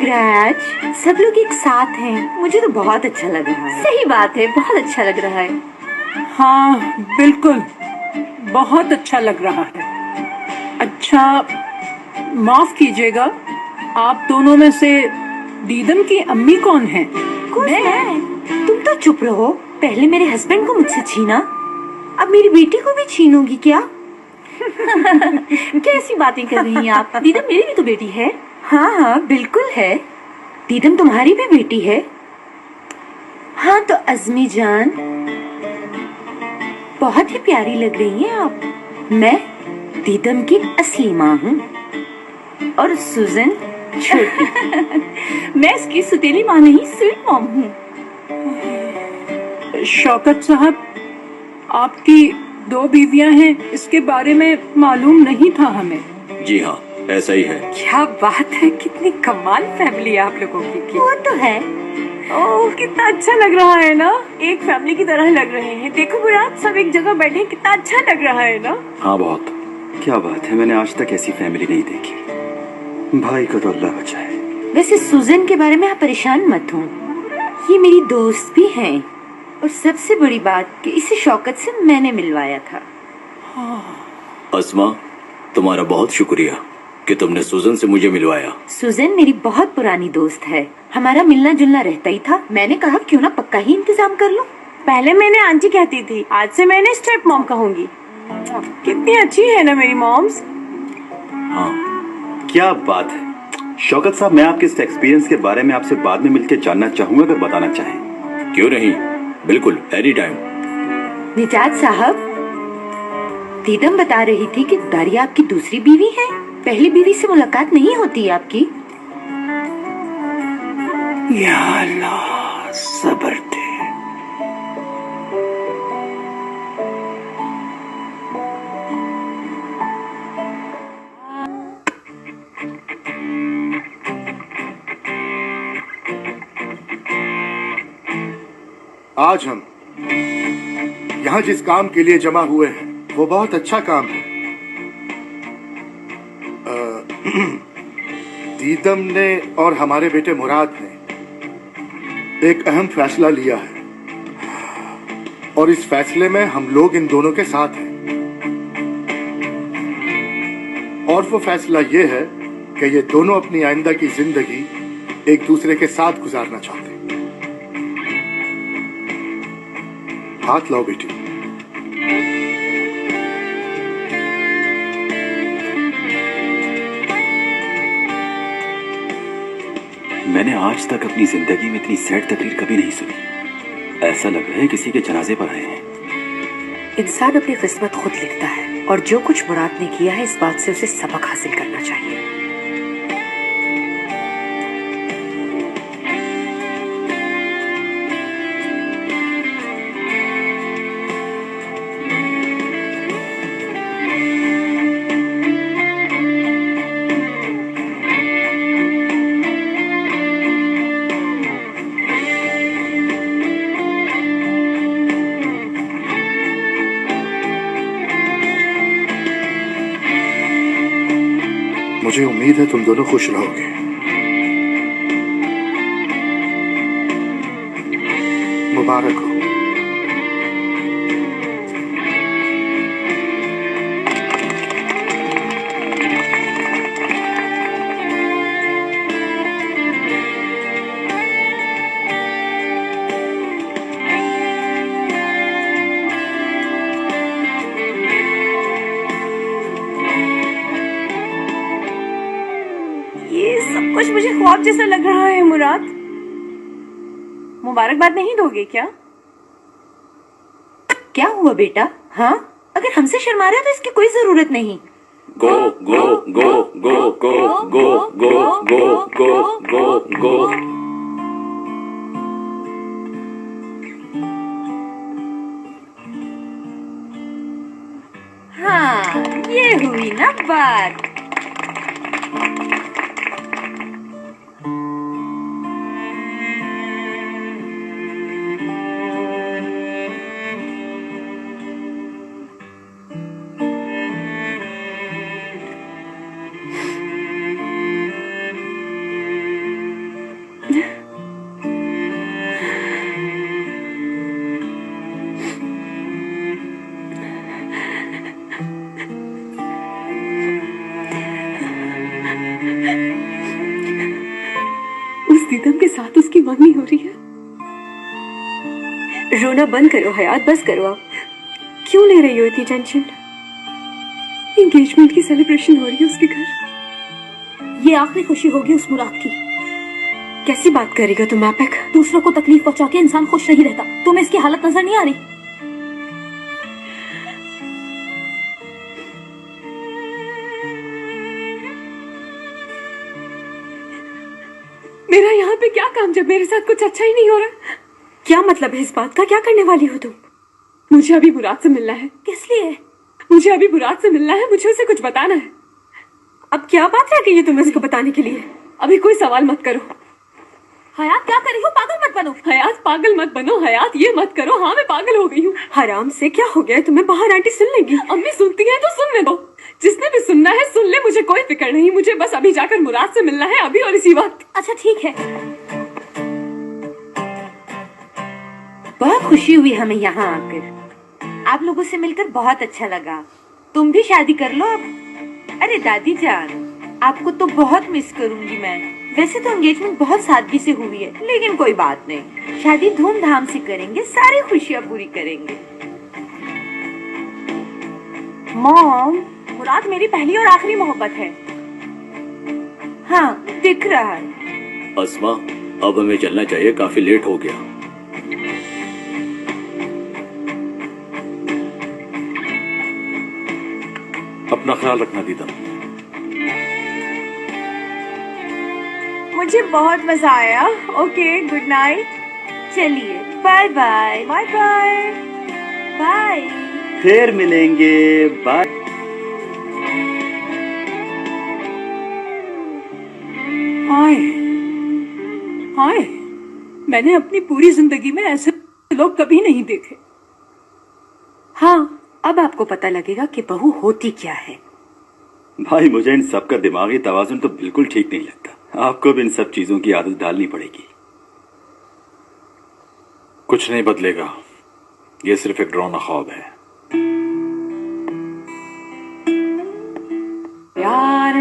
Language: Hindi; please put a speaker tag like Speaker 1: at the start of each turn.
Speaker 1: रहा है आज? सब लोग एक साथ हैं, मुझे तो बहुत अच्छा लग रहा है।
Speaker 2: सही बात है, बहुत अच्छा लग रहा है।
Speaker 3: हाँ बिल्कुल, बहुत अच्छा लग रहा है। अच्छा, माफ कीजिएगा, आप दोनों में से दीदम की अम्मी कौन है?
Speaker 1: मैं? तुम तो चुप रहो। पहले मेरे हस्बैंड को मुझसे छीना, अब मेरी बेटी को भी छीनोगी क्या?
Speaker 2: कैसी बातें कर रही हैं आप? दीदम मेरी भी तो बेटी है।
Speaker 1: हाँ हाँ बिल्कुल है। दीदम तुम्हारी भी बेटी है। हाँ तो अज़मी जान, बहुत ही प्यारी लग रही हैं आप। मैं दीदम की असली माँ हूँ और सुजन छोटी।
Speaker 2: मैं इसकी सुतीली माँ नहीं, स्वीट मॉम हूँ।
Speaker 3: शौकत साहब, आपकी 2 बीवियां हैं, इसके बारे में मालूम नहीं था हमें।
Speaker 4: जी हाँ, ऐसा ही है।
Speaker 5: क्या बात है, कितनी कमाल फैमिली है आप लोगों की।
Speaker 1: वो तो है।
Speaker 5: ओह, कितना अच्छा लग रहा है ना, एक फैमिली की तरह लग रहे हैं। देखो मुराद, सब एक जगह बैठे, कितना अच्छा लग रहा है ना।
Speaker 4: हाँ बहुत।
Speaker 6: क्या बात है, मैंने आज तक ऐसी फैमिली नहीं देखी। भाई को तो अल्लाह बचाए।
Speaker 1: वैसे सुजन के बारे में आप परेशान मत हो, ये मेरी दोस्त भी हैं और सबसे बड़ी बात कि इसे शौकत से मैंने मिलवाया था।
Speaker 4: अस्मा, तुम्हारा बहुत शुक्रिया कि तुमने सुजन से मुझे मिलवाया।
Speaker 1: सुजन मेरी बहुत पुरानी दोस्त है, हमारा मिलना जुलना रहता ही था। मैंने कहा क्यों ना पक्का ही इंतजाम कर लो।
Speaker 5: पहले मैंने आंटी कहती थी, आज से मैंने स्टेप मॉम कहूंगी। कितनी अच्छी है ना मेरी मॉम्स।
Speaker 4: हाँ,
Speaker 6: क्या बात है। शौकत साहब, मैं आपके इस एक्सपीरियंस के बारे में आपसे बाद में मिलकर जानना चाहूंगा, अगर बताना चाहें।
Speaker 4: क्यों नहीं, बिल्कुल, एनी टाइम।
Speaker 1: निजात साहब, दीदम बता रही थी कि दारिया आपकी दूसरी बीवी है। पहली बीवी से मुलाकात नहीं होती है आपकी?
Speaker 6: या अल्लाह, सब्र दे।
Speaker 7: आज हम यहाँ जिस काम के लिए जमा हुए हैं वो बहुत अच्छा काम है। दीदम ने और हमारे बेटे मुराद ने एक अहम फैसला लिया है और इस फैसले में हम लोग इन दोनों के साथ हैं। और वो फैसला ये है कि ये दोनों अपनी आइंदा की जिंदगी एक दूसरे के साथ गुजारना चाहते हैं। हाथ लाओ बेटी।
Speaker 6: मैंने आज तक अपनी जिंदगी में इतनी सैड तकरीर कभी नहीं सुनी। ऐसा लग रहा है किसी के जनाजे पर आए हैं।
Speaker 5: इंसान अपनी किस्मत खुद लिखता है और जो कुछ मुराद ने किया है, इस बात से उसे सबक हासिल करना चाहिए।
Speaker 7: मुझे उम्मीद है तुम दोनों खुश रहोगे। मुबारक हो।
Speaker 5: सब कुछ मुझे ख्वाब जैसा लग रहा है। मुराद, मुबारकबाद नहीं दोगे क्या?
Speaker 1: क्या हुआ बेटा? हाँ, अगर हमसे शर्मा रहे हो तो इसकी कोई जरूरत नहीं।
Speaker 4: गो गो गो गो गो गो गो गो गो गो गो।
Speaker 1: हाँ, ये हुई ना बात।
Speaker 5: दीदम के साथ उसकी मंगनी हो रही है। रोना बंद करो हयात, बस करो आप। क्यों ले रही हो इतनी टेंशन? एंगेजमेंट की सेलिब्रेशन हो रही है उसके घर।
Speaker 2: ये आखिरी खुशी होगी उस मुराद की।
Speaker 5: कैसी बात कर रही हो तुम आपक?
Speaker 2: दूसरों को तकलीफ पहुंचा के इंसान खुश नहीं रहता। तुम्हें इसकी हालत नजर नहीं आ रही?
Speaker 5: मेरा यहाँ पे क्या काम जब मेरे साथ कुछ अच्छा ही नहीं हो रहा? क्या मतलब है इस बात का? क्या करने वाली हो तुम? मुझे अभी मुराद से मिलना है।
Speaker 2: किस लिए?
Speaker 5: मुझे अभी मुराद से मिलना है, मुझे उसे कुछ बताना है। अब क्या बात रह गई है तुम्हें उसको बताने के लिए? अभी कोई सवाल मत करो।
Speaker 2: हयात क्या कर रही हो? पागल मत बनो।
Speaker 5: हयात पागल मत बनो, हयात ये मत करो। हाँ मैं पागल हो गई हूँ। हराम से क्या हो गया तुम्हें? बाहर आंटी सुन लेगी। अम्मी सुनती है तो सुनने दो। जिसने भी सुनना है सुन ले, मुझे कोई फिक्र नहीं। मुझे बस अभी जाकर मुराद से मिलना है, अभी और इसी वक्त।
Speaker 2: अच्छा ठीक है।
Speaker 1: बहुत खुशी हुई हमें यहाँ आकर। आप लोगों से मिलकर बहुत अच्छा लगा। तुम भी शादी कर लो अब। अरे दादी जान, आपको तो बहुत मिस करूंगी मैं। वैसे तो एंगेजमेंट बहुत सादगी से हुई है, लेकिन कोई बात नहीं, शादी धूमधाम से करेंगे, सारी खुशियाँ पूरी करेंगे।
Speaker 5: मॉम, मुराद मेरी पहली और आखिरी मोहब्बत है।
Speaker 1: हाँ दिख रहा है।
Speaker 4: अस्मा, अब हमें चलना चाहिए, काफी लेट हो गया।
Speaker 6: अपना ख्याल रखना दीदम।
Speaker 5: मुझे बहुत मजा आया। Okay, good night.
Speaker 1: चलिए bye bye.
Speaker 5: Bye bye.
Speaker 1: Bye.
Speaker 6: फिर मिलेंगे, बाय।
Speaker 3: हाय हाय, मैंने अपनी पूरी जिंदगी में ऐसे लोग कभी नहीं देखे।
Speaker 1: हाँ, अब आपको पता लगेगा कि बहू होती क्या है।
Speaker 6: भाई मुझे इन सब का दिमागी तवाजुन तो बिल्कुल ठीक नहीं लगता। आपको भी इन सब चीजों की आदत डालनी पड़ेगी।
Speaker 8: कुछ नहीं बदलेगा, ये सिर्फ एक डरावना ख्वाब है।
Speaker 3: प्यार